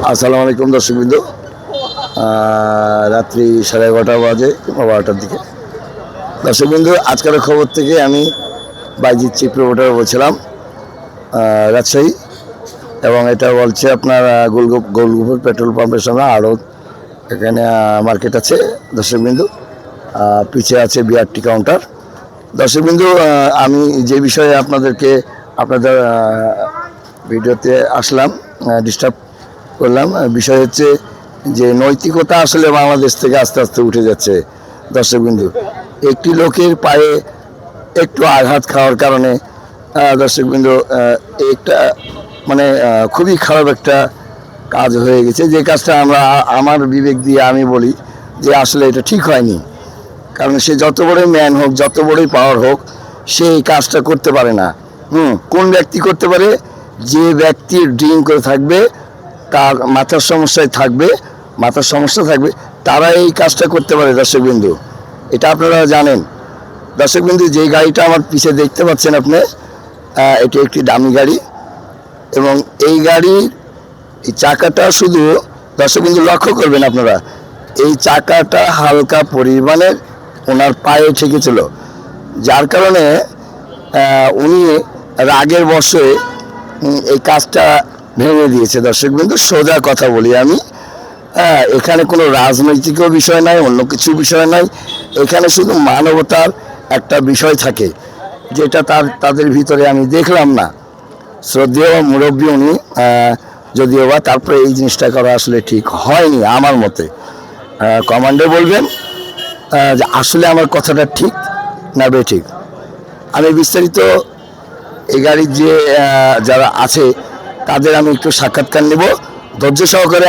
আসসালামু আলাইকুম দর্শকবৃন্দ। রাত্রি 11:30 বাজে কিংবা 12টার দিকে। দর্শকবৃন্দ, আজকের খবর থেকে আমি বাইজিৎ চিফ রিপোর্টার বলছিলাম, রাজশাহী। এবং এটা বলছে আপনার গোলগুপুর পেট্রোল পাম্পের সামনে আরও এখানে মার্কেট আছে দর্শকবৃন্দ। পিছিয়ে আছে বিআরটি কাউন্টার। দর্শকবৃন্দ, আমি যে বিষয়ে আপনাদের ভিডিওতে আসলাম, ডিস্টার্ব করলাম, বিষয় হচ্ছে যে নৈতিকতা আসলে বাংলাদেশ থেকে আস্তে আস্তে উঠে যাচ্ছে দর্শকবৃন্দু। একটি লোকের পায়ে একটু আঘাত খাওয়ার কারণে দর্শকবৃন্দু একটা মানে খুবই খারাপ একটা কাজ হয়ে গেছে। যে কাজটা আমার বিবেক দিয়ে আমি বলি যে আসলে এটা ঠিক হয়নি। কারণ সে যত বড়ই ম্যান হোক, যত বড়ই পাওয়ার হোক, সে এই কাজটা করতে পারে না। কোন ব্যক্তি করতে পারে? যে ব্যক্তি ড্রিঙ্ক করে থাকবে, তার মাথার সমস্যা থাকবে, তারা এই কাজটা করতে পারে দর্শকবিন্দু। এটা আপনারা জানেন দর্শকবিন্দু। যেই গাড়িটা আমার পিছে দেখতে পাচ্ছেন আপনি, এটি একটি দামি গাড়ি। এবং এই গাড়ির এই চাকাটা শুধু দর্শকবিন্দু লক্ষ্য করবেন আপনারা, এই চাকাটা হালকা পরিমাণের ওনার পায়ে ঠেকেছিল, যার কারণে উনি রাগের বশে এই কাজটা ভেঙে দিয়েছে দর্শকবৃন্দ। সোজা কথা বলি আমি, এখানে কোনো রাজনৈতিক বিষয় নাই, অন্য কিছু বিষয় নাই। এখানে শুধু মানবতার একটা বিষয় থাকে, যেটা তাদের ভিতরে আমি দেখলাম না। শ্রদ্ধেয় মুরব্বী উনি, যদিও বা তারপরে এই জিনিসটা করা আসলে ঠিক হয়নি আমার মতে। কমান্ডে বলবেন যে আসলে আমার কথাটা ঠিক না বেঠিক। আমি বিস্তারিত এই গাড়ির যারা আছে তাদের আমি একটু সাক্ষাৎকার নেব। ধৈর্য সহকারে